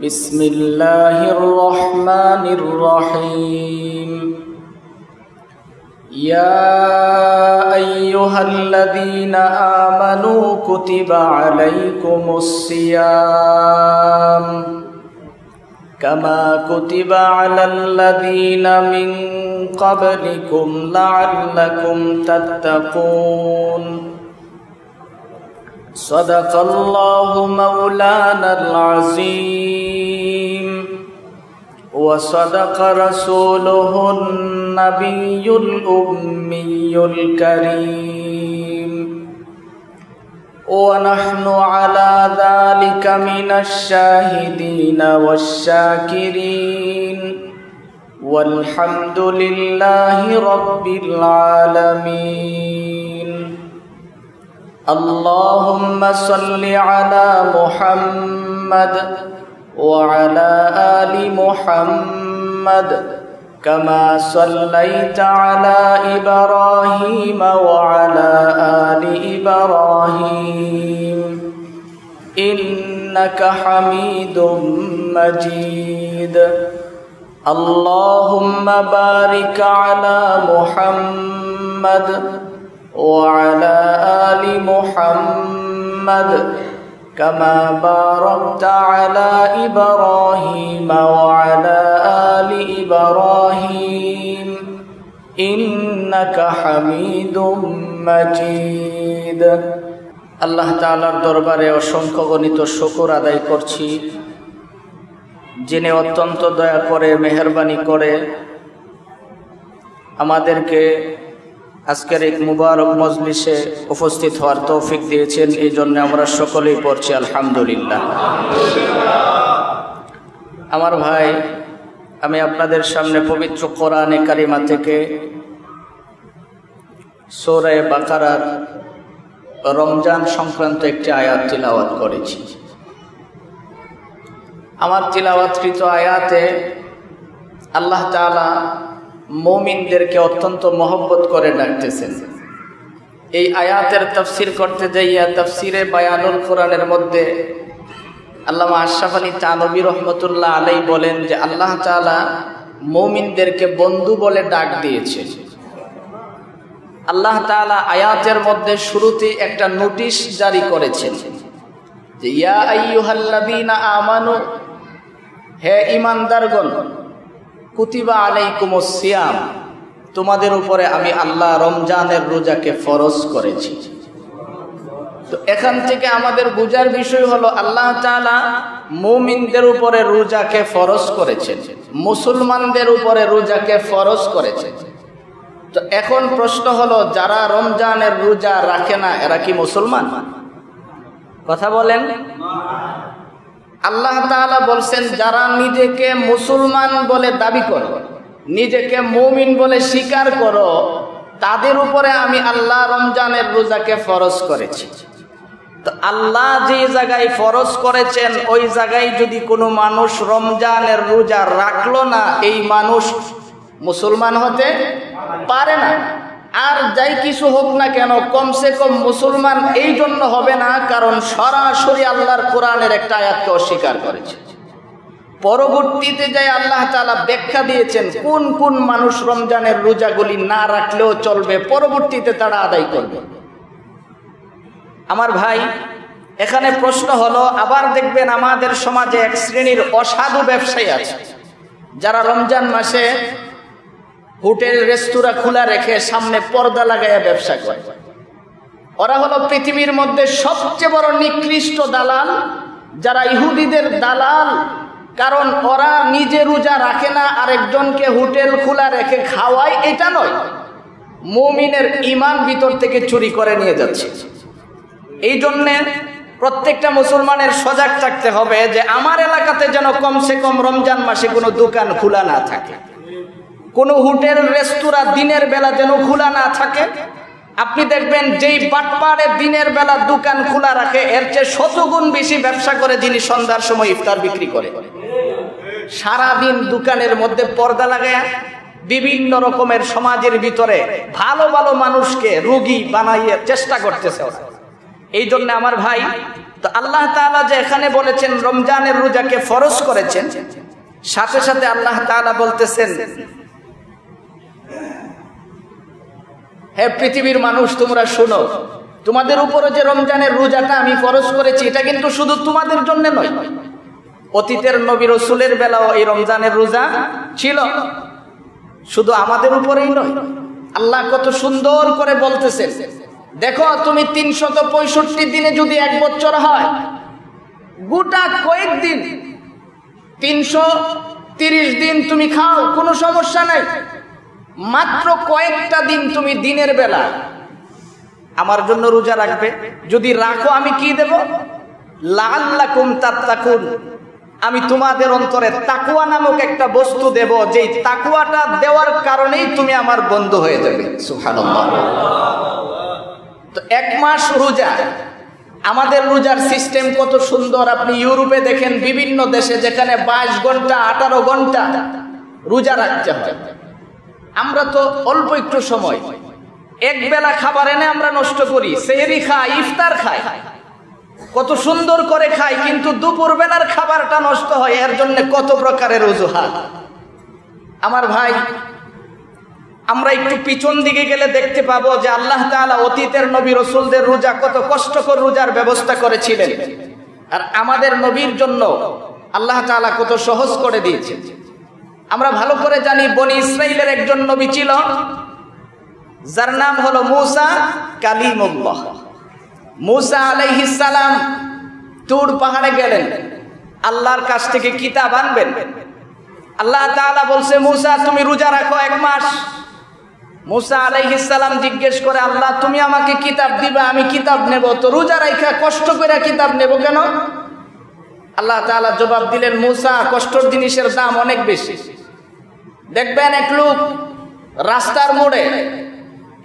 بسم الله الرحمن الرحيم يا أيها الذين آمنوا كتب عليكم الصيام كما كتب على الذين من قبلكم لعلكم تتقون صدق الله مولانا العظيم وصدق رسوله النبي الأمي الكريم ونحن على ذلك من الشاهدين والشاكرين والحمد لله رب العالمين اللهم صل على محمد وعلى آل محمد كما صليت على إبراهيم وعلى آل إبراهيم إنك حميد مجيد اللهم بارك على محمد وعلى آل محمد كما باركت على إبراهيم وعلى آل إبراهيم إنك حميد مجيد আল্লাহ তাআলার দরবারে অসংখ্য গণিত শুকর আদায় করছি, যিনি অত্যন্ত দয়া করে মেহেরবানি করে আমাদেরকে আজকের এক মুবারক মজলিসে উপস্থিত হওয়ার তৌফিক দিয়েছেন। এই জন্য আমরা সকলেই পড়ছি আলহামদুলিল্লাহ। আমার ভাই, আমি আপনাদের সামনে পবিত্র কোরআনে কারিমা থেকে সূরা বাকারার রমজান সংক্রান্ত একটি আয়াত তিলাওয়াত করেছি। আমার তিলাওয়াতকৃত আয়াতে আল্লাহ তাআলা মুমিনদেরকে অত্যন্ত মহব্বত করে ডাকতেছেন। এই আয়াতের তাফসীর করতে যাইয়া তাফসীরে বায়ানুল কোরআনের মধ্যে আল্লামা আশরাফ আলী থানভী রহমতুল্লাহ আলাইহি বলেন যে আল্লাহ তাআলা মুমিনদেরকে বন্ধু বলে ডাক দিয়েছে। আল্লাহ তাআলা আয়াতের মধ্যে শুরুতেই একটা নোটিশ জারি করেছেন যে ইয়া আইয়ুহাল্লাযীনা আমানু, হে ঈমানদারগণ, কুতিবা আলাইকুমুস সিয়াম, তোমাদের উপরে আমি আল্লাহ রমজানের রোজাকে ফরজ করেছি। তো এখান থেকে আমাদের বোঝার বিষয় হলো আল্লাহ তাআলা মুমিনদের উপরে রোজাকে ফরজ করেছেন, মুসলমানদের উপরে রোজাকে ফরজ করেছেন। তো এখন প্রশ্ন হলো, যারা রমজানের রোজা রাখে না এরা কি মুসলমান? কথা বলেন। আল্লাহ তাআলা বলছেন যারা নিজেকে মুসলমান বলে দাবি করো, নিজেকে মুমিন বলে স্বীকার করো, তাদের উপরে আমি আল্লাহ রমজানের রোজাকে ফরজ করেছি। তো আল্লাহ যে জায়গায় ফরজ করেছেন ওই জায়গায় যদি কোনো মানুষ রমজানের রোজা রাখলো না, এই মানুষ মুসলমান হতে পারে না। আর যাই কিছু হোক না কেন, কমসে কম মুসলমান এই জন্য হবে না কারণ সরাসরি আল্লাহর কোরআনের একটা আয়াতকে অস্বীকার করেছে। পরবর্তীতে যাই আল্লাহ তাআলা ব্যাখ্যা দিয়েছেন কোন কোন মানুষ রমজানের রোজাগুলি না রাখলেও চলবে, পরবর্তীতে তারা আদায় করবে। আমার ভাই, এখানে প্রশ্ন হলো, আবার দেখবেন আমাদের সমাজে এক শ্রেণীর অসাধু ব্যবসায়ী আছে যারা রমজান মাসে হোটেল রেস্তোরাঁ খোলা রেখে সামনে পর্দা লাগাইয়া ব্যবসা করে। ওরা হলো পৃথিবীর মধ্যে সবচেয়ে বড় নিকৃষ্ট দালাল, যারা ইহুদিদের দালাল। কারণ ওরা নিজে রোজা রাখে না, আরেকজনকে হোটেল খোলা রেখে খাওয়ায়, এটা নয়, মুমিনের ঈমান ভিতর থেকে চুরি করে নিয়ে যাচ্ছে। এই জন্যে প্রত্যেকটা মুসলমানের সজাগ থাকতে হবে যে আমার এলাকাতে যেন কমসে কম রমজান মাসে কোনো দোকান খোলা না থাকে, কোনো হোটেল রেস্তোরাঁ দিনের বেলা যেন খোলা না থাকে। আপনি দেখবেন যেই বাটপাড়ে দিনের বেলা দোকান খোলা রাখে এর চেয়ে 100 গুণ বেশি ব্যবসা করে যিনি সন্ধ্যার সময় ইফতার বিক্রি করে। সারাদিন দোকানের মধ্যে পর্দা লাগায় বিভিন্ন রকমের সমাজের ভিতরে ভালো ভালো মানুষকে রোগী বানাইয়ে চেষ্টা করতেছে। এই জন্য আমার ভাই, তো আল্লাহ তাআলা যে এখানে বলেছেন রমজানের রোজাকে ফরজ করেছেন, সাথে সাথে আল্লাহ তাআলা বলতেছেন, হে পৃথিবীর মানুষ তোমরা শোনো, তোমাদের উপরে যে রমজানের রোজাটা আমি ফরজ করেছি এটা কিন্তু শুধু তোমাদের জন্য নয়, অতীতের নবী রাসূলের বেলাও এই রমজানের রোজা ছিল, শুধু আমাদের উপরেই নয়। আল্লাহ কত সুন্দর করে বলতেছেন, দেখো তুমি 365 দিনে যদি এক বছর হয়, গোটা কয়েকদিন 330 দিন তুমি খাও, কোনো সমস্যা নাই, মাত্র কয়েকটা দিন তুমি দিনের বেলা আমার জন্য রোজা রাখবে, যদি রাখো আমি কি দেব? লাআল্লাকুম তাত্তাকুন, আমি তোমাদের অন্তরে তাকওয়া নামক একটা বস্তু দেব, যেই তাকওয়াটা দেওয়ার কারণেই তুমি আমার বন্ধু হয়ে যাবে। সুবহানাল্লাহ। তো এক মাস রোজা, আমাদের রোজার সিস্টেম কত সুন্দর। আপনি ইউরোপে দেখেন বিভিন্ন দেশে যেখানে 22 ঘন্টা 18 ঘন্টা রোজা রাখতে হয়, আমরা তো অল্প একটু সময় এক বেলা খাবার এনে আমরা নষ্ট করি, সেহরি খাই, ইফতার খাই, কত সুন্দর করে খাই, কিন্তু দুপুর বেলার খাবারটা নষ্ট হয়, এর জন্য কত প্রকারের অজুহাত। আমার ভাই, আমরা একটু পিছন দিকে গেলে দেখতে পাবো যে আল্লাহ তাআলা অতীতের নবী রাসূলদের রোজা কত কষ্টকর রোজার ব্যবস্থা করেছিলেন, আর আমাদের নবীর জন্য আল্লাহ তাআলা কত সহজ করে দিয়েছেন। আমরা ভালো করে জানি বনি ইসরাইলের একজন নবী ছিল, যার নাম হলো মূসা কালিমুল্লাহ। মূসা আলাইহিস সালাম তুর পাহাড়ে গেলেন, আল্লাহর কাছ থেকে কিতাব আনবেন। আল্লাহ তাআলা বলছে, মূসা তুমি রোজা রাখো 1 মাস। মূসা আলাইহিস সালাম জিজ্ঞেস করে, আল্লাহ তুমি আমাকে কিতাব দিবা, আমি কিতাব নেব, তো রোজা রাখা কষ্ট করে কিতাব নেব কেন? আল্লাহ তাআলা জবাব দিলেন, মূসা কষ্টের জিনিসের দাম অনেক বেশি। দেখবেন এক লোক রাস্তার মোড়ে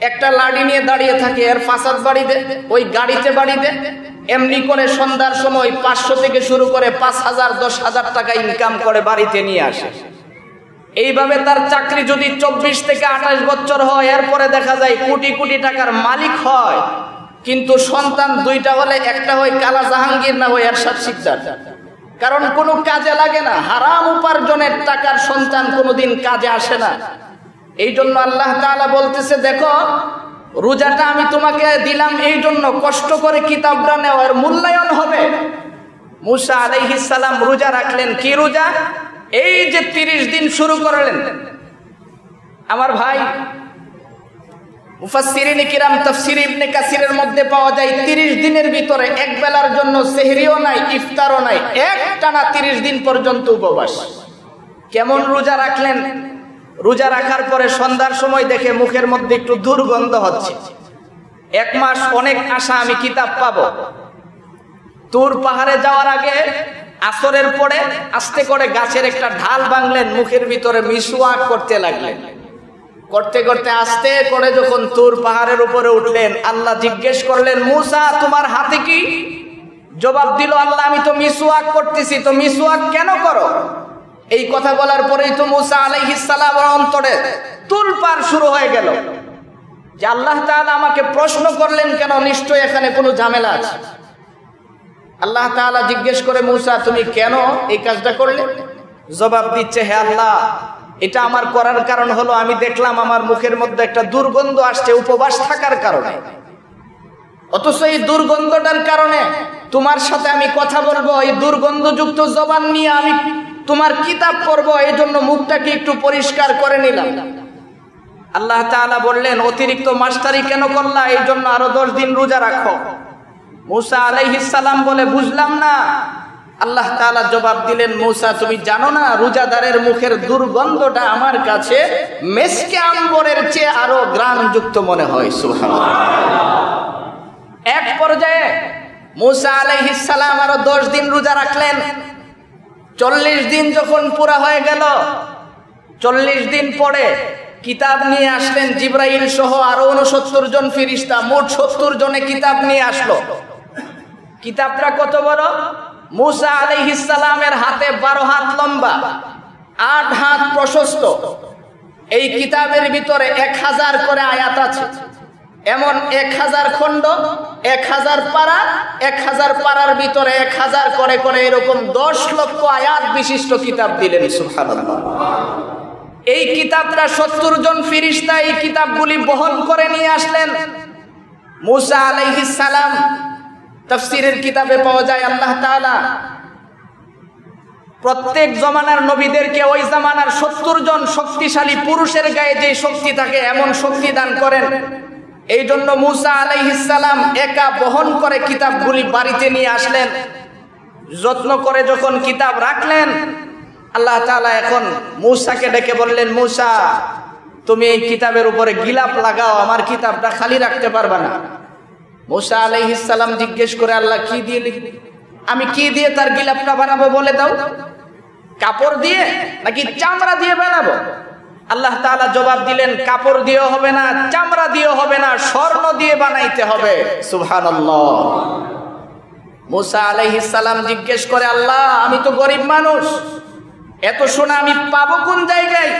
একটা লাঠি নিয়ে দাঁড়িয়ে থাকে, এর ফাসাদ বাড়িতে, ওই গাড়িতে বাড়িতে এমনি করে সন্ধ্যার সময় 500 থেকে শুরু করে 5000 10,000 টাকা ইনকাম করে বাড়িতে নিয়ে আসে। এইভাবে তার চাকরি যদি 24 থেকে 28 বছর হয়, এরপরে দেখা যায় কোটি কোটি টাকার মালিক হয়, কিন্তু সন্তান 2টা হলে একটা হয় কালা জাহাঙ্গীর, না হয় এরশাদ শিকদার। কারণ কোনো কাজে লাগে না, হারাম উপার্জনের টাকার সন্তান কোনোদিন কাজে আসে না। এই জন্য আল্লাহ তাআলা বলতেছে, দেখো রোজাটা আমি তোমাকে দিলাম এই জন্য কষ্ট করে কিতাবটা নেওয়ার মূল্যায়ন হবে। মূসা আলাইহিস সালাম রোজা রাখলেন, কি রোজা? এই যে 30 দিন শুরু করলেন। আমার ভাই, মুফাসসিরিন কিরাম তাফসীর ইবনে কাসিরের মধ্যে পাওয়া যায় 30 দিনের ভিতরে এক বেলার জন্য সেহরিও নাই, ইফতারও নাই, একটানা 30 দিন পর্যন্ত উপবাস। কেমন রোজা রাখলেন? রোজা রাখার পরে সন্ধ্যার সময় দেখে মুখের মধ্যে একটু দুর্গন্ধ হচ্ছে। 1 মাস অনেক আশা আমি কিতাব পাবো। তুর পাহাড়ে যাওয়ার আগে আসরের পরে আস্তে করে গাছের একটা ঢাল ভাঙলেন, মুখের ভিতরে মিসওয়াক করতে লাগলেন। করতে করতে আস্তে করে যখন তুর পাহাড়ের উপরে উঠলেন, আল্লাহ জিজ্ঞেস করলেন, মূসা তোমার হাতে কি? জবাব দিল, আল্লাহ আমি তো মিসওয়াক করতেছি। তো মিসওয়াক কেন করো? এই কথা বলার পরেই তো মূসা আলাইহিস সালামের অন্তরে তুলপাড় শুরু হয়ে গেল যে আল্লাহ তাআলা আমাকে প্রশ্ন করলেন কেন, নিশ্চয়ই এখানে কোনো ঝামেলা আছে। আল্লাহ তাআলা জিজ্ঞেস করে, মূসা তুমি কেন এই কাজটা করলে? জবাব দিচ্ছে, হে আল্লাহ, এটা আমার করার কারণ হলো আমি দেখলাম আমার মুখের মধ্যে একটা দুর্গন্ধ আসছে উপবাস থাকার কারণে, অথচ এই দুর্গন্ধটার কারণে তোমার সাথে আমি কথা বলবো, এই দুর্গন্ধযুক্ত জবান নিয়ে আমি তোমার কিতাব পড়বো, এই জন্য মুখটাকে একটু পরিষ্কার করে নিলাম। আল্লাহ তাআলা বললেন, অতিরিক্ত মাস্টারি কেন করলা? এই জন্য আরো 10 দিন রোজা রাখো। মূসা আলাইহিস সালাম বলে, বুঝলাম না। আল্লাহ তাআলা জবাব দিলেন, মূসা তুমি জানো না রোজাদারের মুখের দুর্গন্ধটা আমার কাছে মেসকে আম্বরের চেয়ে আরো ঘ্রাণযুক্ত মনে হয়। সুবহানাল্লাহ। এক পর্যায়ে মূসা আলাইহিস সালাম আরো 10 দিন রোজা রাখলেন। 40 দিন যখন পুরা হয়ে গেল, 40 দিন পরে কিতাব নিয়ে আসলেন জিবরাইল সহ আরো 69 জন ফেরেশতা, মোট 70 জনে কিতাব নিয়ে আসলো। কিতাবটা কত বড়? মূসা আলাইহিস সালামের হাতে 12 হাত লম্বা, 8 হাত প্রশস্ত। এই কিতাবের ভিতরে 1000 করে আয়াত আছে। এমন 1000 খণ্ড, 1000 পারা, 1000 পারার ভিতরে 1000 করে করে এরকম 10 লক্ষ আয়াত বিশিষ্ট কিতাব দিলেন। সুবহানাল্লাহ। এই কিতাবটা 70 জন ফেরেশতা এই কিতাবগুলি বহন করে নিয়ে আসলেন। মুসা আলাইহিস সালাম, তাফসীরের কিতাবে পাওয়া যায় আল্লাহ তাআলা প্রত্যেক জমানার নবীদেরকে ওই জামানার 70 জন শক্তিশালী পুরুষের গায়ে যে শক্তি থাকে এমন শক্তি দান করেন। এই জন্য মুসা আলাইহিস সালাম একা বহন করে কিতাবগুলি বাড়িতে নিয়ে আসলেন। যত্ন করে যখন কিতাব রাখলেন, আল্লাহ তাআলা এখন মুসাকে ডেকে বললেন, মুসা তুমি এই কিতাবের উপরে গিলাফ লাগাও, আমার কিতাবটা খালি রাখতে পারবে না। মুসা আলাইহিস সালাম জিজ্ঞেস করে, আল্লাহ কি দিয়ে লিখবে? আমি কি দিয়ে তার গিলাফটা বানাবো বলে দাও, কাপড় দিয়ে নাকি চামড়া দিয়ে বানাবো? আল্লাহ তাআলা জবাব দিলেন, কাপড় দিয়েও হবে না, চামড়া দিয়েও হবে না, স্বর্ণ দিয়ে বানাইতে হবে। সুবহানাল্লাহ। মুসা আলাইহিস সালাম জিজ্ঞেস করে, আল্লাহ আমি তো গরিব মানুষ, এত সোনা আমি পাবো কোন জায়গায়?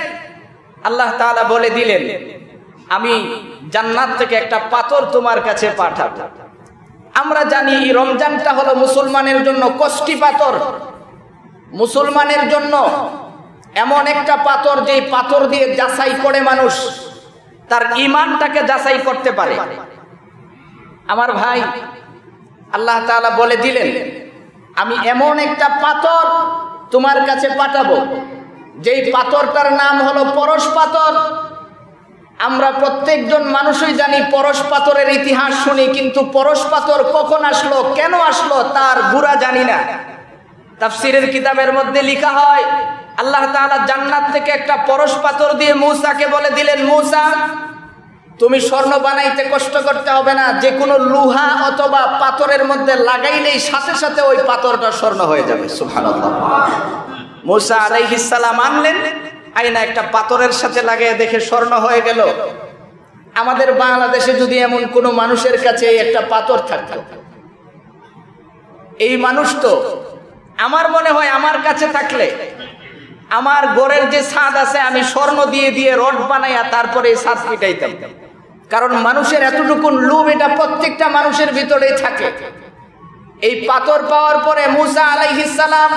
আল্লাহ তাআলা বলে দিলেন, আমি জান্নাত থেকে একটা পাথর তোমার কাছে পাঠাবো। আমরা জানি রমজানটা হলো মুসলমানের জন্য কষ্টি পাথর, মুসলমানের জন্য এমন একটা পাথর যে পাথর দিয়ে যাচাই করে মানুষ তার ঈমানটাকে যাচাই করতে পারে। আমার ভাই, আল্লাহ তাআলা বলে দিলেন, আমি এমন একটা পাথর তোমার কাছে পাঠাবো যেই পাথরটার নাম হলো পরশ পাথর। আমরা প্রত্যেকজন মানুষই জানি পরশ পাথরের ইতিহাস শুনি, কিন্তু পরশ পাথর কখন আসলো, কেন আসলো তার গুড়া জানি না। তাফসীরের কিতাবের মধ্যে লেখা হয়, আল্লাহ তাআলা জান্নাত থেকে একটা পরশ পাথর দিয়ে মূসাকে বলে দিলেন, মূসা তুমি স্বর্ণ বানাইতে কষ্ট করতে হবে না, যে কোনো লোহা অথবা পাথরের মধ্যে লাগাইলেই সাথে সাথে ওই পাথরটা স্বর্ণ হয়ে যাবে। সুবহানাল্লাহ। মূসা আলাইহিস সালাম আনলেন, আয়না একটা পাথরের সাথে লাগিয়ে দেখে স্বর্ণ হয়ে গেল। আমাদের বাংলাদেশে যদি এমন কোনো মানুষের কাছে একটা পাথর থাকতো, এই মানুষ তো আমার মনে হয় আমার কাছে থাকলে আমার ঘরের যে ছাদ আছে আমি স্বর্ণ দিয়ে দিয়ে রড বানাইয়া তারপরে এই ছাদ পিটাইতাম। কারণ মানুষের এতটুকুন লোভ এটা প্রত্যেকটা মানুষের ভিতরেই থাকে। এই পাথর পাওয়ার পরে মূসা আলাইহিস সালাম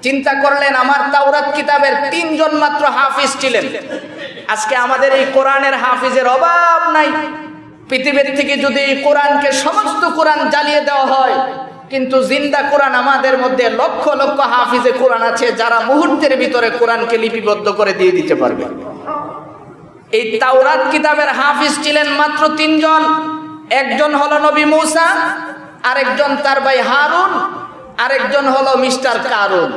চিন্তা করলেন, আমার তাওরাত কিতাবের 3 জন মাত্র হাফিজ ছিলেন। আজকে আমাদের এই কোরআনের হাফিজের অভাব নাই। পৃথিবীর থেকে যদি এই কোরআনকে সমস্ত কোরআন জ্বালিয়ে দেওয়া হয়, কিন্তু জিন্দা কোরআন আমাদের মধ্যে লক্ষ লক্ষ হাফিজে কোরআন আছে যারা মুহূর্তের ভিতরে কোরআনকে লিপিবদ্ধ করে দিয়ে দিতে পারবে। এই তাওরাত কিতাবের হাফিজ ছিলেন মাত্র 3 জন। একজন হলো নবী মূসা, আরেকজন তার ভাই হারুন, আরেকজন হলো মিস্টার কারুন।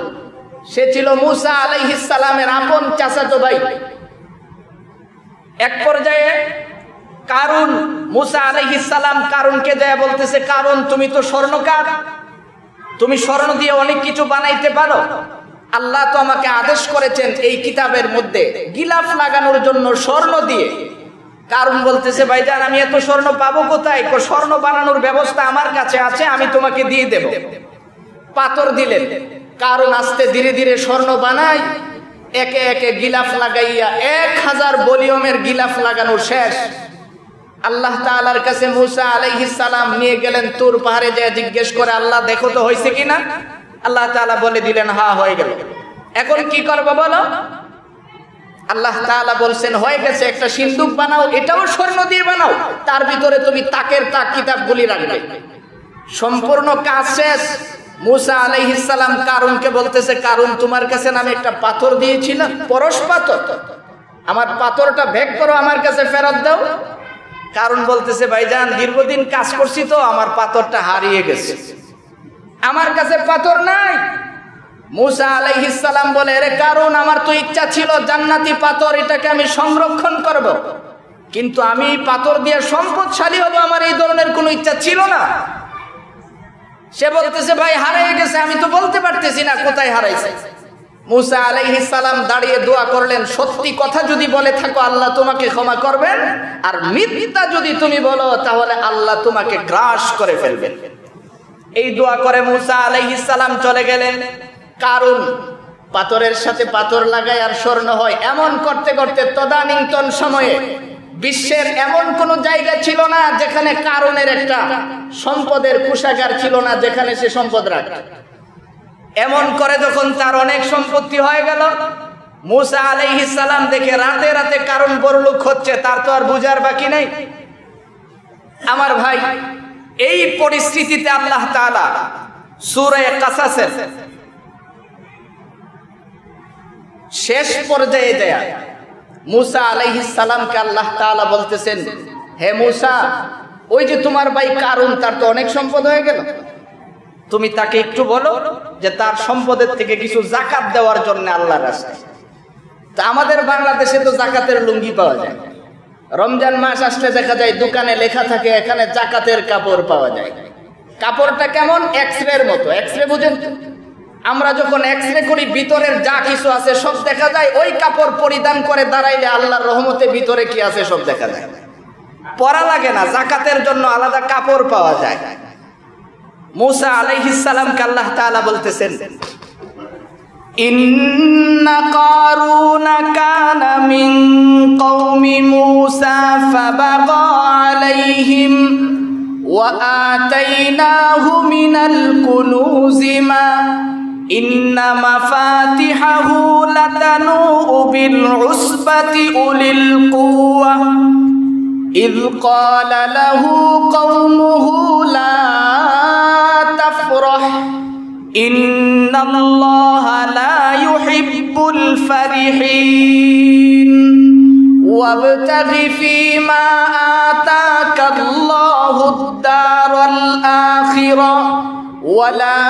সে ছিল মূসা আলাইহিস সালামের আপন চাচাতো ভাই। এক পর্যায়ে কারুন, মূসা আলাইহিস সালাম কারুনকে যায় বলতেছে, কারুন তুমি তো স্বর্ণকার, তুমি স্বর্ণ দিয়ে অনেক কিছু বানাইতে পারো। আল্লাহ তো আমাকে আদেশ করেছেন এই কিতাবের মধ্যে গিলাফ লাগানোর জন্য স্বর্ণ দিয়ে। কারুন বলতেছে, ভাইজান আমি এত স্বর্ণ পাবো কোথায়? স্বর্ণ বানানোর ব্যবস্থা আমার কাছে আছে, আমি তোমাকে দিয়ে দেব। পাথর দিলেন। কারুন আস্তে ধীরে ধীরে স্বর্ণ বানায়, একে একে গিলাফ লাগাইয়া 1000 ভলিউমের গিলাফ লাগানো শেষ। আল্লাহ তাআলার কাছে মূসা আলাইহিস সালাম নিয়ে গেলেন, তুর পাহাড়ে যায় জিজ্ঞেস করে, আল্লাহ দেখো তো হয়েছে কিনা? আল্লাহ তাআলা বলে দিলেন, হ্যাঁ হয়ে গেল। এখন কি করবো বলো? আল্লাহ তাআলা বলছেন, হয়ে গেছে, একটা সিন্দুক বানাও, এটাও স্বর্ণ দিয়ে বানাও, তার ভিতরে তুমি তাকের তাক কিতাবগুলি রাখবে। সম্পূর্ণ কাজ শেষ। মূসা আলাইহিস সালাম কারুনকে বলতেছে, কারুন তোমার কাছে আমি একটা পাথর দিয়েছিলাম, পরশ পাথর, আমার পাথরটা ভেগ করো, আমার কাছে ফেরত দাও। কারুন বলতেছে, ভাইজান দীর্ঘদিন কাজ করছি তো আমার পাথরটা হারিয়ে গেছে, আমার কাছে পাথর নাই। মূসা আলাইহিস সালাম বলে, আরে কারুন আমার তো ইচ্ছা ছিল জান্নাতি পাথর, এটাকে আমি সংরক্ষণ করব, কিন্তু আমি পাথর দিয়ে সম্পদশালী হব, আমার এই ধরনের কোনো ইচ্ছা ছিল না। সে বলতেছে, ভাই হারিয়ে গেছে, আমি তো বলতে পারতেছি না কোথায় হারাইছে। মূসা আলাইহিস সালাম দাঁড়িয়ে দোয়া করলেন, সত্যি কথা যদি বলে থাকো আল্লাহ তোমাকে ক্ষমা করবেন, আর মিথ্যা যদি তুমি বলো তাহলে আল্লাহ তোমাকে গ্রাস করে ফেলবেন। এই দোয়া করে মূসা আলাইহিস সালাম চলে গেলেন। কারুন পাথরের সাথে পাথর লাগায় আর স্বর্ণ হয়, এমন করতে করতে তদানীন্তন সময়ে বিশ্বের এমন কোন জায়গা ছিল না যেখানে কারুনের একটা সম্পদের কোষাগার ছিল না, যেখানে সে সম্পদ রাখত। এমন করে যখন তার অনেক সম্পত্তি হয়ে গেল, মূসা আলাইহিস সালাম দেখে রাতে রাতে কারুন বড়লোক হচ্ছে, তার তো আর বুঝার বাকি নেই। আমার ভাই, এই পরিস্থিতিতে আল্লাহ তাআলা সূরা কাসাসের শেষ পর্যায়ে যায় মূসা আলাইহিস সালামকে আল্লাহ তাআলা বলতেছেন, হে মূসা, ওই যে তোমার ভাই কারুন, তার তো অনেক সম্পদ হয়ে গেল, তুমি তাকে একটু বলো যে তার সম্পদের থেকে কিছু যাকাত দেওয়ার জন্য আল্লাহর রাস্তায়। তা আমাদের বাংলাদেশে তো যাকাতের লুঙ্গি পাওয়া যায়, রমজান মাস আসলে দেখা যায় দোকানে লেখা থাকে এখানে যাকাতের কাপড় পাওয়া যায়। কাপড়টা কেমন? এক্সরের মতো। এক্সরে বুঝেন? আমরা যখন এক্সরে করি ভিতরের যা কিছু আছে সব দেখা যায়। ওই কাপড় পরিধান করে দাঁড়াইলে আল্লাহর রহমতে ভিতরে কি আছে সব দেখা যায়, পরা লাগে না। যাকাতের জন্য আলাদা কাপড় পাওয়া যায়। মূসা আলাইহিস সালামকে আল্লাহ তাআলা বলতেছেন, ইন্না কারুনা কানা মিন কওমি মূসা ফাবাগা আলাইহিম ওয়া আতাইনাহু মিনাল কুনুজি মা ইন্না মাফাতিহাহু লাতানূউ বিল উসবাতি উলিল কুওয়া ইয ক্বালা লাহু কওমুহু লা তাফরাহ ইন্নাল্লাহা লা ইউহিব্বুল ফারিহিন ওয়াবতাগি ফীমা আতাকাল্লাহুদ দারাল আখিরা ওয়া লা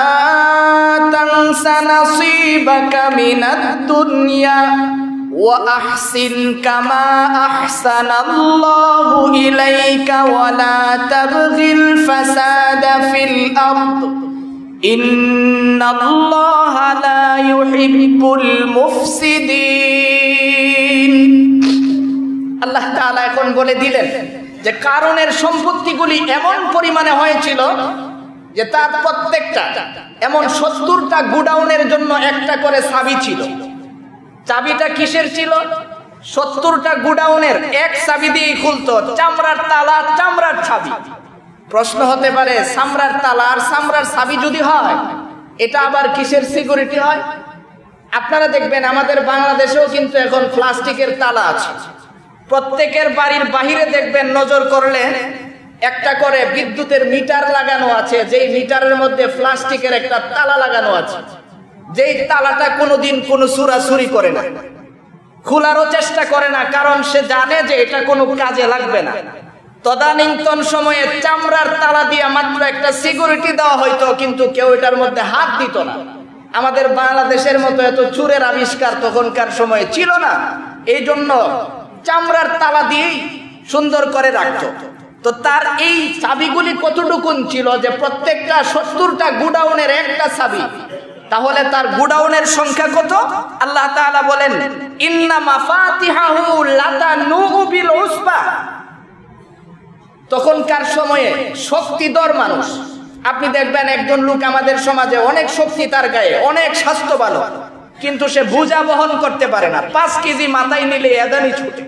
তানসা নাসীবাকা মিনাদ দুনিয়া ওয়া আহসিন কামা আহসানাল্লাহু ইলাইকা ওয়া লা তাবগিল ফাসাদা ফিল আরদ ইন্নাল্লাহা লা ইউহিব্বুল মুফসিদিন। আল্লাহ তাআলা এখন বলে দিলেন যে কারুনের সম্পত্তিগুলি এমন পরিমাণে হয়েছিল যে তার প্রত্যেকটা এমন 70টা গোডাউনের জন্য একটা করে চাবি ছিল। চাবিটা কিসের ছিল? 70টা গোডাউনের এক চাবি দিয়ে খুলতো। চামড়ার তালা, চামড়ার চাবি। প্রশ্ন হতে পারে, চামড়ার তালা আর চামড়ার চাবি যদি হয়, এটা আবার কিসের সিকিউরিটি হয়? আপনারা দেখবেন আমাদের বাংলাদেশেও কিন্তু এখন প্লাস্টিকের তালা আছে। প্রত্যেকের বাড়ির বাহিরে দেখবেন নজর করলে একটা করে বিদ্যুতের মিটার লাগানো আছে, যেই মিটারের মধ্যে প্লাস্টিকের একটা তালা লাগানো আছে, যেই তালাটা কোনোদিন কোনো চুরাচুরি করে না, খোলারও চেষ্টা করে না, কারণ সে জানে যে এটা কোনো কাজে লাগবে না। তদানীন্তন সময়ে চামড়ার তালা দিয়ে মাত্র একটা সিকিউরিটি দেওয়া হইতো, কিন্তু কেউ এটার মধ্যে হাত দিত না। আমাদের বাংলাদেশের মতো এত চুরের আবিষ্কার তখনকার সময়ে ছিল না, এই জন্য চামড়ার তালা দিয়েই সুন্দর করে রাখতো। তো তার এই চাবিগুলি কতটুকুন ছিল যে প্রত্যেকটা 70টা গোডাউনের একটা চাবি, তাহলে তার গোডাউনের সংখ্যা কত? আল্লাহ তাআলা বলেন, ইন্না মাফাতিহাহু লাতানূউ বিল উসবা। তখনকার সময়ে শক্তিধর মানুষ, আপনি দেখবেন একজন লোক আমাদের সমাজে অনেক শক্তি তার গায়ে, অনেক স্বাস্থ্য ভালো, কিন্তু সে বোঝা বহন করতে পারে না। 5 কেজি মাথায় নিলে এদানি ছুটে।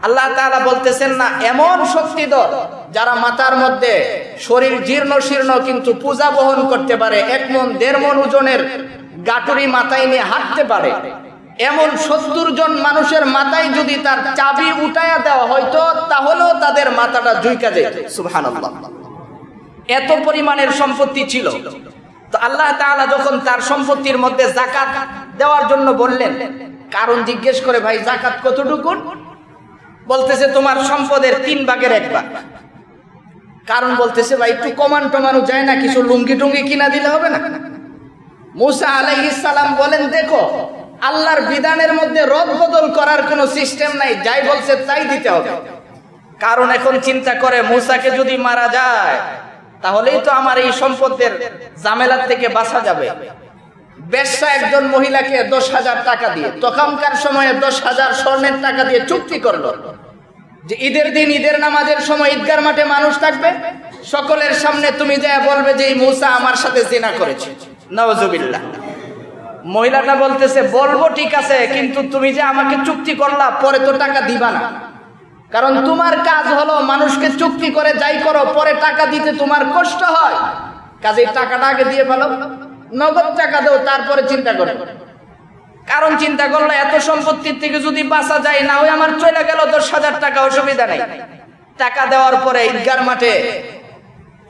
আল্লাহ তাআলা বলতেছেন না, এমন শক্তিধর যারা মাথার মধ্যে শরীর জীর্ণ শীর্ণ কিন্তু পূজা বহন করতে পারে, 1 মণ 1.5 মণ ওজনের গাটুরি মাথায় নিয়ে হাঁটতে পারে, এমন 70 জন মানুষের মাথায় যদি তার চাবি উঠায়া দেওয়া হয়তো, তাহলেও তাদের মাথাটা ঝুঁকা যেত। সুবহানাল্লাহ, এত পরিমাণের সম্পত্তি ছিল। তো আল্লাহ তাআলা যখন তার সম্পত্তির মধ্যে যাকাত দেওয়ার জন্য বললেন, কারণ জিজ্ঞেস করে, ভাই যাকাত কতটুকু? বলতেছে তোমার সম্পদের 3 ভাগের 1 ভাগ। কারণ বলতেছে, ভাই একটু কমান টমানো যায় না, কিছু লুঙ্গি টুঙ্গি কিনা দিলে হবে না? মূসা আলাইহিস সালাম বলেন, দেখো আল্লাহর বিধানের মধ্যে রদ বদল করার কোনো সিস্টেম নাই, যাই বলছে তাই দিতে হবে। কারণ এখন চিন্তা করে, মূসাকে যদি মারা যায় তাহলেই তো আমার এই সম্পদের ঝামেলা থেকে বাঁচা যাবে। বেশ্যা একজন মহিলাকে 10,000 টাকা দিয়ে, তখনকার সময়ে 10,000 স্বর্ণের টাকা দিয়ে চুক্তি করলো যে ঈদের দিন, ঈদের নামাজের সময় ঈদগার মাঠে মানুষ থাকবে, সকলের সামনে তুমি যা বলবে যে এই মূসা আমার সাথে জিনা করেছে। নাউজুবিল্লাহ। মহিলাটা বলতেছে, বলবো ঠিক আছে, কিন্তু তুমি যে আমাকে চুক্তি করলা, পরে তো টাকা দিবা না। কারণ তোমার কাজ হলো মানুষকে চুক্তি করে যাই করো, পরে টাকা দিতে তোমার কষ্ট হয়, কাজে টাকাটা আগে দিয়ে ফেলো, নগদ টাকা দাও, তারপরে চিন্তা করো। কারণ চিন্তা করলো এত সম্পত্তির থেকে যদি বাঁচা যায়, না ওই আমার চলে গেল 10,000 টাকা, অসুবিধা নেই। টাকা দেওয়ার পরে ঈদগার মাঠে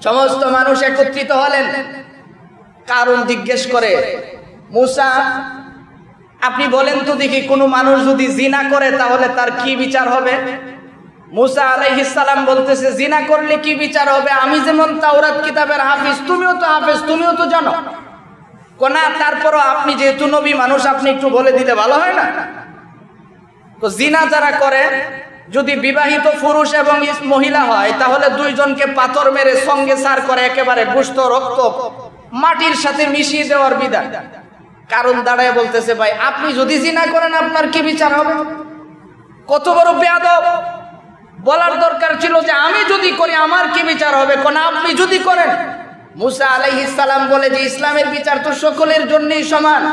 সমস্ত মানুষ একত্রিত হলেন। কারণ জিজ্ঞেস করে, মুসা আপনি বলেন তো দেখি, কোনো মানুষ যদি জিনা করে তাহলে তার কি বিচার হবে? মুসা আলাইহিস সালাম বলতেছে, জিনা করলে কি বিচার হবে? আমি যেমন তাওরাত কিতাবের হাফিজ, তুমিও তো হাফিজ, তুমিও তো জানো। কোনা তারপরও আপনি যেহেতু নবী মানুষ, আপনি একটু বলে দিলে ভালো হয় না? তো জিনা যারা করে, যদি বিবাহিত পুরুষ এবং মহিলা হয়, তাহলে দুইজনকে পাথর মেরে সঙ্গে সার করে একেবারে গোশত রক্ত মাটির সাথে মিশিয়ে দেওয়ার বিধান। কারণ দাঁড়ায় বলতেছে, ভাই আপনি যদি জিনা করেন আপনার কি বিচার হবে? কত বড় বেয়াদব! বলার দরকার ছিল যে আমি যদি করি আমার কি বিচার হবে, কোন আপনি যদি করেন। মুসা আলাইহিস সালাম বলে যে ইসলামের বিচার তো সকলের জন্যই সমান।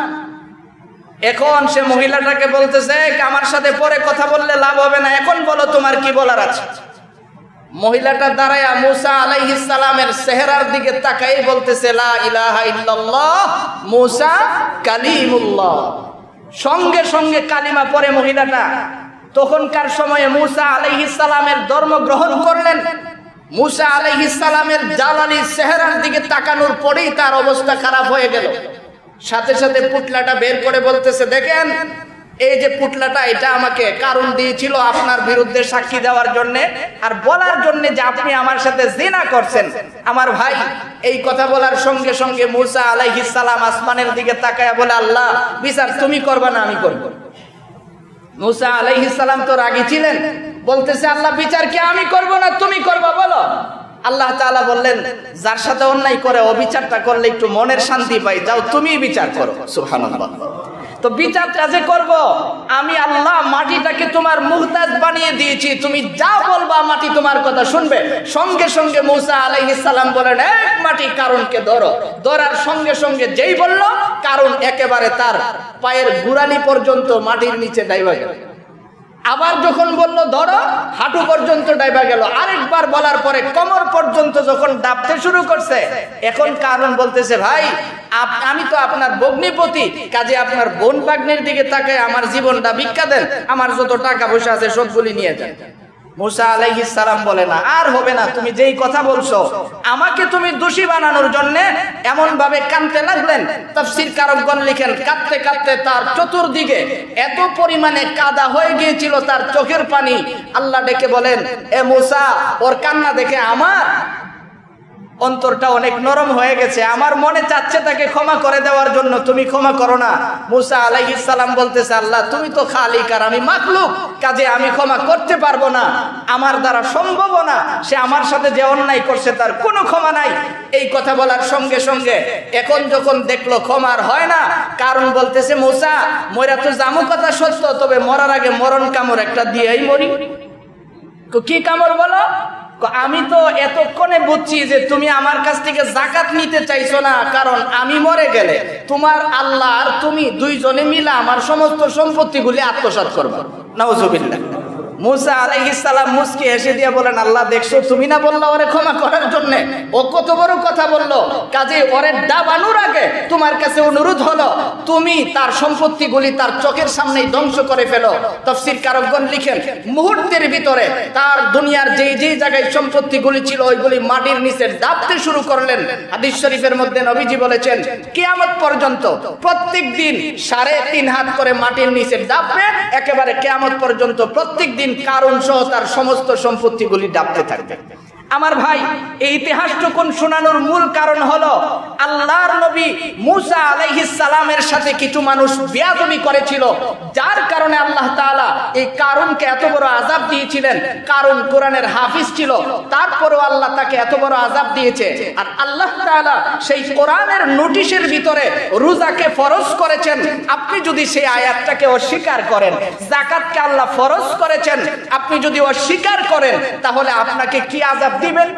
এখন সে মহিলাটাকে বলতেছে, আমার সাথে পরে কথা বললে লাভ হবে না, এখন বলো তোমার কি বলার আছে। মহিলাটা দাঁড়ায়া মুসা আলাইহিস সালামের চেহারার দিকে তাকাই বলতেছে, লা ইলাহা ইল্লাল্লাহ মুসা কালিমুল্লাহ। সঙ্গে সঙ্গে কালিমা পড়ে মহিলাটা। তখনকার সময়ে মুসা আলাইহিস সালামের ধর্ম গ্রহণ করলেন। মুসা আলাইহিস সালামের জালালি চেহারার দিকে তাকানোর পরেই তার অবস্থা খারাপ হয়ে গেল। সাথে সাথে পুটলাটা বের করে বলতেছে, দেখেন এই যে পুটলাটা, এটা আমাকে কারণ দিয়েছিল আপনার বিরুদ্ধে সাক্ষী দেওয়ার জন্য আর বলার জন্য যে আপনি আমার সাথে জিনা করছেন। আমার ভাই এই কথা বলার সঙ্গে সঙ্গে মুসা আলাইহিস সালাম আসমানের দিকে তাকায়া বলে, আল্লাহ বিচার তুমি করবা না আমি করব। মুসা আলাইহিস সালাম তো রাগী ছিলেন, বলতেছে, আল্লাহ বিচার কি আমি করব না তুমি করবা বলো। আল্লাহ তাআলা বললেন, যার সাথে অন্যায় করে অবিচারটা করলে একটু মনের শান্তি পাই, যাও তুমি বিচার করো। সুবহানাল্লাহ। তো বিচারটা যে করব, আমি আল্লাহ মাটিটাকে তোমার মুহতাজ বানিয়ে দিয়েছি, তুমি যা বলবা মাটি তোমার কথা শুনবে। সঙ্গে সঙ্গে মুসা আলাইহিস সালাম বলেন, এক মাটি কারণকে ধরো। ধরার সঙ্গে সঙ্গে যেই বলল, কারণ একেবারে তার পায়ের গোড়ালি পর্যন্ত মাটির নিচে ডাইবা গেল। আবার যখন বলল ধরো, হাঁটু পর্যন্ত ডাইবা গেল। আরেকবার বলার পরে কোমর পর্যন্ত যখন ডাবতে শুরু করছে, এখন কারণ বলতেছে, ভাই আমি তো আপনার ভগ্নিপতি, কাজে আপনার বোন ভাগ্নের দিকে তাকায় আমার জীবনটা ভিক্ষা দেন, আমার যত টাকা পয়সা আছে সবগুলি নিয়ে যান। মুসা আলাইহিস সালাম বলে, না আর হবে না, তুমি যেই কথা বলছো আমাকে তুমি দোষী বানানোর জন্য এমন ভাবে কাঁদতে লাগলেন। তাফসীর কারকগণ লিখেন, কাঁদতে কাঁদতে তার চতুর্দিকে এত পরিমাণে কাদা হয়ে গিয়েছিল তার চোখের পানি। আল্লাহ ডেকে বলেন, এ মুসা, ওর কান্না দেখে আমার অন্তরটা অনেক নরম হয়ে গেছে, আমার মনে চাচ্ছে তাকে ক্ষমা করে দেওয়ার জন্য, তুমি ক্ষমা করো না। মুসা আলাইহিস সালাম বলতেছে, আল্লাহ তুমি তো খালিক আর আমি মাখলুক, কাজে আমি ক্ষমা করতে পারবো না, আমার দ্বারা সম্ভব না। সে আমার সাথে যে অন্যায় করছে তার কোনো ক্ষমা নাই। এই কথা বলার সঙ্গে সঙ্গে এখন যখন দেখলো ক্ষমার হয় না, কারণ বলতেছে, মুসা মরা তো জামু কথা সত্য, তবে মরার আগে মরণ কামড় একটা দিয়েই মরি। কি কামড় বলো? আমি তো এতক্ষণে বুঝছি যে তুমি আমার কাছ থেকে যাকাত নিতে চাইছো না, কারণ আমি মরে গেলে তোমার আল্লাহ আর তুমি দুইজনে মিলে আমার সমস্ত সম্পত্তিগুলি আত্মসাৎ করবে। নাউজুবিল্লাহ। মুসা আলাইহিস সালাম মুস্কি হেসে দিয়ে বলেন, আল্লাহ দেখছো, তুমি না বললো ওরে ক্ষমা করার জন্য, ও কত বড় কথা বললো, কাজে ওরে ডাবানোর আগে তোমার কাছে অনুরোধ হলো তুমি তার সম্পত্তিগুলি তার চোখের সামনেই ধ্বংস করে ফেলো। তাফসীর কারকগণ লিখেন, মুহূর্তের ভিতরে তার দুনিয়ার যেই জায়গায় সম্পত্তিগুলি ছিল ওইগুলি মাটির নিচে ডাবতে শুরু করলেন। হাদিস শরীফের মধ্যে নবীজি বলেছেন, কিয়ামত পর্যন্ত প্রত্যেক দিন 3.5 হাত করে মাটির নিচে ডাববে, একেবারে কিয়ামত পর্যন্ত প্রত্যেক দিন কারণ সহ তার সমস্ত সম্পত্তিগুলি ডাবতে থাকবে। আমার ভাই, এই ইতিহাসটুকুন শোনানোর মূল কারণ হলো আল্লাহর নবী মুসা আলাইহিস সালামের সাথে কিছু মানুষ বেয়াদবি করেছিল, যার কারণে আল্লাহ তাআলা এই কারুনকে এত বড় আযাব দিয়েছিলেন। কারুন কোরআনের হাফিজ ছিল, তারপরেও আল্লাহ তাকে এত বড় আযাব দিয়েছে। আর আল্লাহ তাআলা সেই কোরআনের নোটিশের ভিতরে রোজাকে ফরজ করেছেন। আপনি যদি সেই আয়াতটাকে অস্বীকার করেন, যাকাতকে আল্লাহ ফরজ করেছেন, আপনি যদি অস্বীকার করেন, তাহলে আপনাকে কি আযাব দিবেন?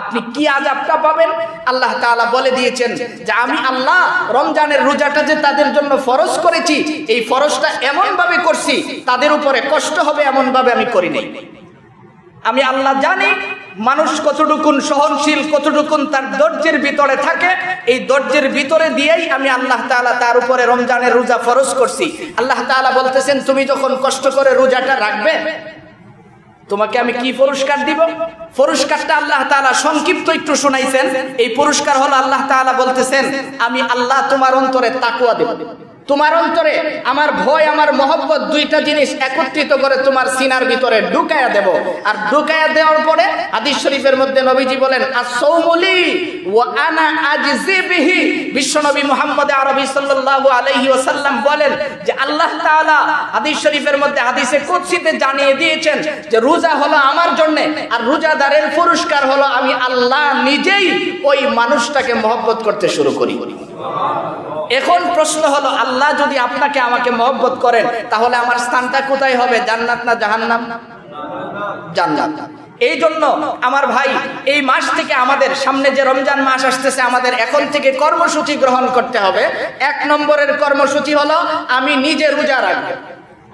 আপনি কি আযাবটা পাবেন আল্লাহ তাআলা বলে দিয়েছেন যে আমি আল্লাহ রমজানের রোজাটা যে তাদের জন্য ফরজ করেছি, এই ফরজটা এমন ভাবে করছি তাদের উপরে কষ্ট হবে এমন ভাবে আমি করি নাই। আমি আল্লাহ জানি মানুষ কতটুকুন সহনশীল, কতটুকুন তার ধৈর্যের ভিতরে থাকে, এই ধৈর্যের ভিতরে দিয়েই আমি আল্লাহ তাআলা তার উপরে রমজানের রোজা ফরজ করছি। আল্লাহ তাআলা বলতেছেন তুমি যখন কষ্ট করে রোজাটা রাখবে তোমাকে আমি কি পুরস্কার দিব? পুরস্কারটা আল্লাহ তাআলা সংক্ষিপ্ত একটু শোনাইছেন। এই পুরস্কার হলো আল্লাহ তাআলা বলতেছেন আমি আল্লাহ তোমার অন্তরে তাকওয়া দেব, তোমার অন্তরে আমার ভয় আমার মহব্বত দুইটা জিনিস একত্রিত করে তোমার সিনার ভিতরে ঢুকায়া দেব। আর ঢুকায়া দেওয়ার পরে হাদিস শরীফের মধ্যে নবীজি বলেন আসসাউমুলি ওয়া আনা আজজি বিহি। বিশ্বনবী মুহাম্মদ আরবি সাল্লাল্লাহু আলাইহি ওয়াসাল্লাম বলেন যে আল্লাহ তাআলা হাদিস শরীফের মধ্যে হাদিসে কুদসিতে জানিয়ে দিয়েছেন যে রোজা হলো আমার জন্য, আর রোজাদারের পুরস্কার হলো আমি আল্লাহ নিজেই ওই মানুষটাকে মহব্বত করতে শুরু করি। এখন প্রশ্ন হলো আল্লাহ যদি আপনাকে আমাকে মহব্বত করেন তাহলে আমার স্থানটা কোথায় হবে? জান্নাত না জাহান্নাম? জান্নাত। এই জন্য আমার ভাই এই মাস থেকে আমাদের সামনে যে রমজান মাস আসতেছে আমাদের এখন থেকে কর্মসূচি গ্রহণ করতে হবে। 1 নম্বরের কর্মসূচি হলো আমি নিজে রোজা রাখবো।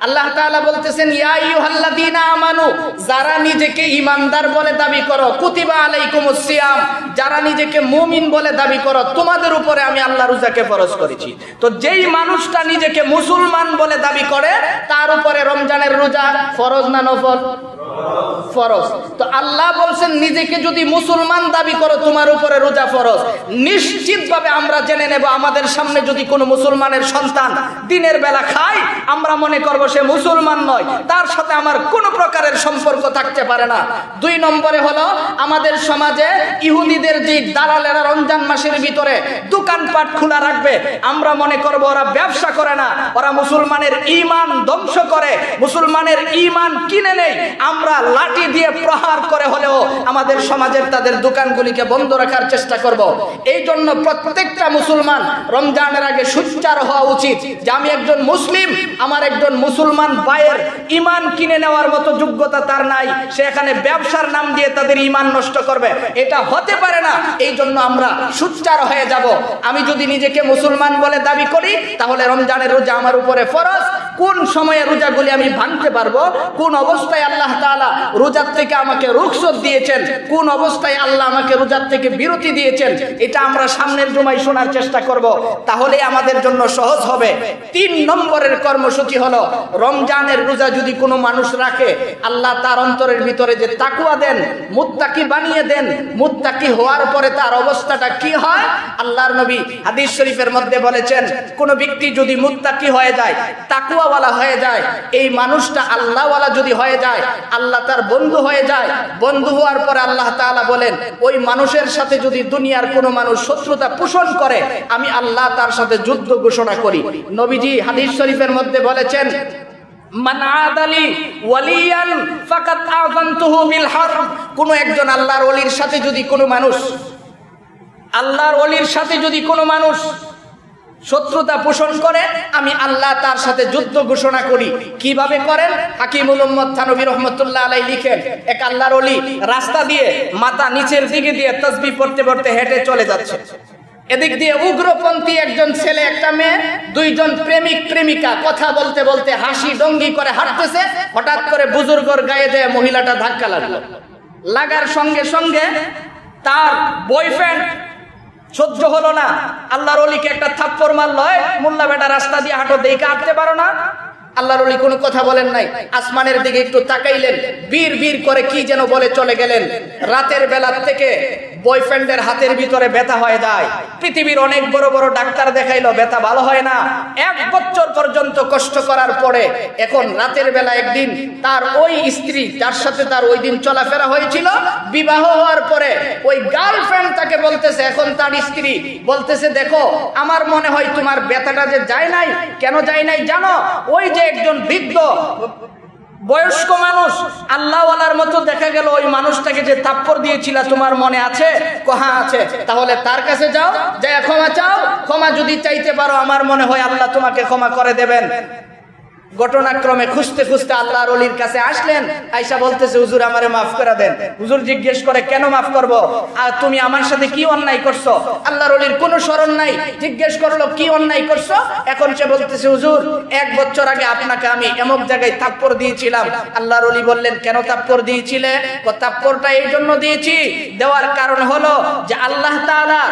আল্লাহ তাআলা বলতেছেন ইয়া আইয়ুহাল্লাযীনা আমানু, যারা নিজেকে ঈমানদার বলে দাবি করো, কুতিবা আলাইকুমুস সিয়াম, যারা নিজেকে মুমিন বলে দাবি করো তোমাদের উপরে আমি আল্লাহ রোজাকে ফরজ করেছি। তো যেই মানুষটা নিজেকে মুসলমান বলে দাবি করে তার উপরে রমজানের রোজা ফরজ না নফল? ফরজ। তো আল্লাহ বলছেন নিজেকে যদি মুসলমান দাবি করো তোমার উপরে রোজা ফরজ। নিশ্চিতভাবে আমরা জেনে নেব আমাদের সামনে যদি কোনো মুসলমানের সন্তান দিনের বেলা খায় আমরা মনে করব সে মুসলমান নয়, তার সাথে আমার কোনো প্রকারের সম্পর্ক থাকতে পারে না। 2 নম্বরে হলো আমাদের সমাজে ইহুদিদের যে দালালেরা রমজান মাসের ভিতরে দোকানপাট খোলা রাখবে, আমরা মনে করব ওরা ব্যবসা করে না, ওরা মুসলমানের ঈমান ধ্বংস করে, মুসলমানের ঈমান কিনে নেয়। আমরা লাঠি দিয়ে প্রহার করে হলেও আমাদের সমাজের তাদের দোকানগুলিকে বন্ধ রাখার চেষ্টা করব। এই জন্য প্রত্যেকটা মুসলমান রমজানের আগে সোচ্চার হওয়া উচিত যে আমি একজন মুসলিম, আমার একজন মুসলমান ভাইয়ের ঈমান কিনে নেওয়ার মতো যোগ্যতা তার নাই, সে এখানে ব্যবসার নাম দিয়ে তাদের ঈমান নষ্ট করবে, এটা হতে পারে না। এই জন্য আমরা সোচ্চার হয়ে যাব। আমি যদি নিজেকে মুসলমান বলে দাবি করি তাহলে রমজানের রোজা আমার উপরে ফরজ। কোন সময়ে রোজাগুলি আমি ভাঙতে পারবো, কোন অবস্থায় আল্লাহ তাআলা রোজার থেকে আমাকে রুখসত দিয়েছেন, কোন অবস্থায় আল্লাহ আমাকে রোজার থেকে বিরতি দিয়েছেন, এটা আমরা সামনের জুমায় শোনার চেষ্টা করব, তাহলে আমাদের জন্য সহজ হবে। 3 নম্বরের কর্মসূচি হলো রমজানের রোজা যদি কোনো মানুষ রাখে আল্লাহ তার অন্তরের ভিতরে যে তাকওয়া দেন, মুত্তাকি বানিয়ে দেন। মুত্তাকি হওয়ার পরে তার অবস্থাটা কি হয়? আল্লাহর নবী হাদিস শরীফের মধ্যে বলেছেন কোন ব্যক্তি যদি মুত্তাকি হয়ে যায়, তাকওয়াওয়ালা হয়ে যায়, এই মানুষটা আল্লাহওয়ালা যদি হয়ে যায়, আল্লাহ তার বন্ধু হয়ে যায়। বন্ধু হওয়ার পরে আল্লাহ তাআলা বলেন ওই মানুষের সাথে যদি দুনিয়ার কোনো মানুষ শত্রুতা পোষণ করে আমি আল্লাহ তার সাথে যুদ্ধ ঘোষণা করি। নবীজি হাদিস শরীফের মধ্যে বলেছেন মান আদালি ওয়ালিয়ান ফাকাদ আযানতুহু বিল হারব। কোন একজন আল্লাহর ওলির সাথে যদি কোনো মানুষ শত্রুতা পোষণ করে আমি আল্লাহ তার সাথে যুদ্ধ ঘোষণা করি। কিভাবে করেন? হাকিমুল উম্মত থানভী রাহমাতুল্লাহ আলাইহি লিখেন এক আল্লাহর ওলি রাস্তা দিয়ে মাথা নিচের দিকে দিয়ে তাসবিহ পড়তে পড়তে হেঁটে চলে যাচ্ছে। এদিক দিয়ে উগ্রপন্থী একজন ছেলে একটা মেয়ে, 2 জন প্রেমিক প্রেমিকা কথা বলতে বলতে হাসি ডঙ্গি করে হাঁটতেছে। হঠাৎ করে বুজুর্গর গায়ে যায় মহিলাটা ধাক্কা লাগলো। লাগার সঙ্গে সঙ্গে তার বয়ফ্রেন্ড সহ্য হলো না, আল্লাহর ওলিকে একটা থাপ্পড় মারল, মোল্লা বেটা রাস্তা দিয়ে হাঁটো, দেখে হাঁটতে পারো না? আল্লাহর ওলি কোনো কথা বলেন নাই, আসমানের দিকে একটু তাকাইলেন, বীর বীর করে কি যেন বলে চলে গেলেন। রাতের বেলা থেকে বয়ফ্রেন্ডের হাতের ভিতরে ব্যথা হয়ে যায়। পৃথিবীর অনেক বড় বড় ডাক্তার দেখাইলো, ব্যথা ভালো হয় না। 1 বছর পর্যন্ত কষ্ট করার পরে এখন রাতের বেলা একদিন তার ওই স্ত্রী যার সাথে তার ওই দিন চলাফেরা হয়েছিল, বিবাহ হওয়ার পরে ওই গার্লফ্রেন্ড তাকে বলতেছে, এখন তার স্ত্রী বলতেছে দেখো আমার মনে হয় তোমার ব্যথাটা যে যায় নাই। কেন যায় নাই জানো? ওই যে একজন বৃদ্ধ বয়স্ক মানুষ আল্লাহওয়ালার মতো দেখা গেল, ওই মানুষটাকে যে থাপ্পড় দিয়েছিল তোমার মনে আছে? কোহা আছে। তাহলে তার কাছে যাও, যায় ক্ষমা চাও, ক্ষমা যদি চাইতে পারো আমার মনে হয় আল্লাহ তোমাকে ক্ষমা করে দেবেন। ঘটনাক্রমে খুঁজতে খুঁজতে আল্লাহর ওলির কাছে আসলেন। আয়েশা বলতেছে, হুজুর আমারে মাফ করে দেন। হুজুর জিজ্ঞেস করে, কেন মাফ করব? আর তুমি আমার সাথে কি অন্যায় করছো? আল্লাহর ওলির কোনো স্মরণ নাই। জিজ্ঞেস করলো, কি অন্যায় করছো? এখন সে বলতেছে, হুজুর 1 বছর আগে আপনাকে আমি এমক জায়গায় থাপ্পড় দিয়েছিলাম। আল্লাহর ওলি বললেন, কেন থাপ্পড় দিয়েছিলে? থাপ্পড়টা এই জন্য দিয়েছি, দেওয়ার কারণ হলো যে আল্লাহ তাআলা,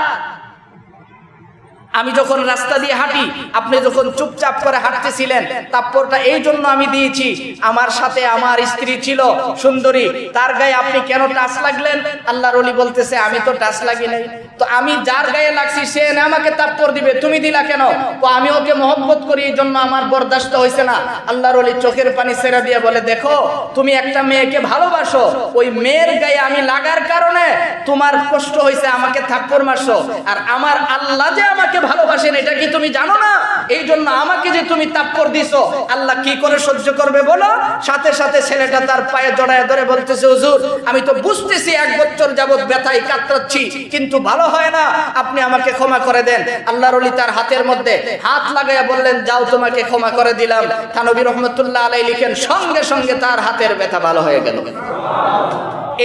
আমি যখন রাস্তা দিয়ে হাঁটি, আপনি যখন চুপচাপ করে হাঁটতেছিলেন, থাপ্পড়টা এই জন্য আমি দিয়েছি, আমার সাথে আমার স্ত্রী ছিল সুন্দরী, তার গায়ে আপনি কেন টাচ লাগলেন? আল্লাহর ওলি বলতেছে, আমি তো টাচ লাগি নাই, তো আমি যার গায়ে লাগছি সে আমাকে থাপ্পড় দিবে, তুমি দিলা কেন? তো আমি ওকে মহব্বত করি, এই জন্য আমার বরদাস্ত হয়েছে না। আল্লাহর ওলি চোখের পানি ছেড়ে দিয়ে বলে, দেখো তুমি একটা মেয়েকে ভালোবাসো, ওই মেয়ের গায়ে আমি লাগার কারণে তোমার কষ্ট হয়েছে, আমাকে থাপ্পড় মারছো। আর আমার আল্লাহ যে আমাকে ভালোবাসেন এটা কি তুমি জানো না? এই জন্য আমাকে যে তুমি থাপ্পড় দিছো, আল্লাহ কি করে সহ্য করবে বলো? সাথে সাথে ছেলেটা তার পায়ে জড়ায় ধরে বলতেছে, হুজুর আমি তো বুঝতেছি 1 বছর যাবত ব্যথায় কাতরাচ্ছি, কিন্তু ভালো হয় না, আপনি আমাকে ক্ষমা করে দেন। আল্লাহর ওলি তার হাতের মধ্যে হাত লাগাইয়া বললেন, যাও তোমাকে ক্ষমা করে দিলাম। থানবী রহমতুল্লাহ আলাইহি লিখেন, সঙ্গে সঙ্গে তার হাতের ব্যথা ভালো হয়ে গেল।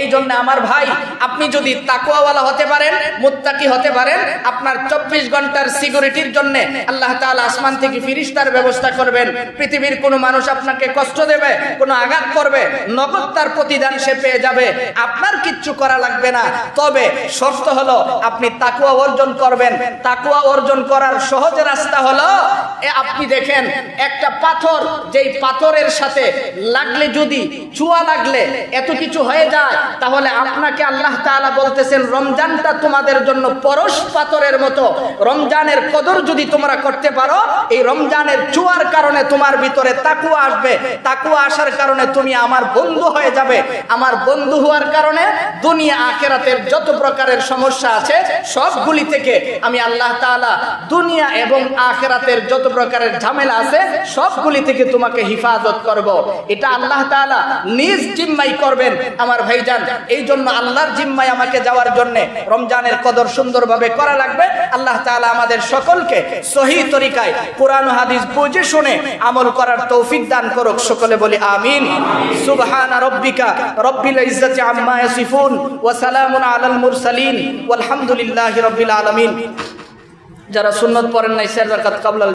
এই জন্য আমার ভাই, আপনি যদি তাকওয়াওয়ালা হতে পারেন, মুত্তাকি হতে পারেন, আপনার 24 ঘন্টার সিকিউরিটির জন্য আল্লাহ তাআলা আসমান থেকে ফেরেশতার ব্যবস্থা করবেন। পৃথিবীর কোনো মানুষ আপনাকে কষ্ট দেবে, কোনো আঘাত করবে, নগদ তার প্রতিদান সে পেয়ে যাবে, আপনার কিচ্ছু করা লাগবে না। তবে শর্ত হলো আপনি তাকওয়া অর্জন করবেন। তাকওয়া অর্জন করার সহজ রাস্তা হলো, আপনি দেখেন একটা পাথর, যেই পাথরের সাথে লাগলে, যদি চুয়া লাগলে এত কিছু হয়ে যায়, তাহলে আপনাকে আল্লাহ তাআলা বলতেছেন, রমজানটা তোমাদের জন্য পরশ পাথরের মতো। রমজানের কদর যদি তোমরা করতে পারো, এই রমজানের চুয়ার কারণে তোমার ভিতরে তাকওয়া আসবে। তাকওয়া আসার কারণে তুমি আমার বন্ধু হয়ে যাবে। আমার বন্ধু হওয়ার কারণে দুনিয়া আখিরাতের যত প্রকারের সমস্যা আছে সবগুলি থেকে আমি আল্লাহ তাআলা, দুনিয়া এবং আখিরাতের যত প্রকারের ঝামেলা আছে সবগুলি থেকে তোমাকে হিফাজত করব। এটা আল্লাহ তাআলা নিজ জিম্মায় করবেন আমার ভাইজান। এই জন্য আল্লাহর জিম্মায় আমাকে যাওয়ার জন্য রমজানের কদর সুন্দরভাবে করা লাগবে। আল্লাহ তাআলা আমাদের সকলকে সহিহ তরিকায় কোরআন ও হাদিস বুঝে শুনে আমল করার তৌফিক দান করুক। সকলে বলি আমিন। সুবহানা রাব্বিকা রাব্বিল ইজ্জাতি আম্মা ইয়াসিফুন ওয়া সালামুন আলাল মুরসালিন ওয়ালহামদুলিল্লাহি রাব্বিল আলামিন। যারা সুন্নাত পড়েন নাই 4 রাকাত কাবলা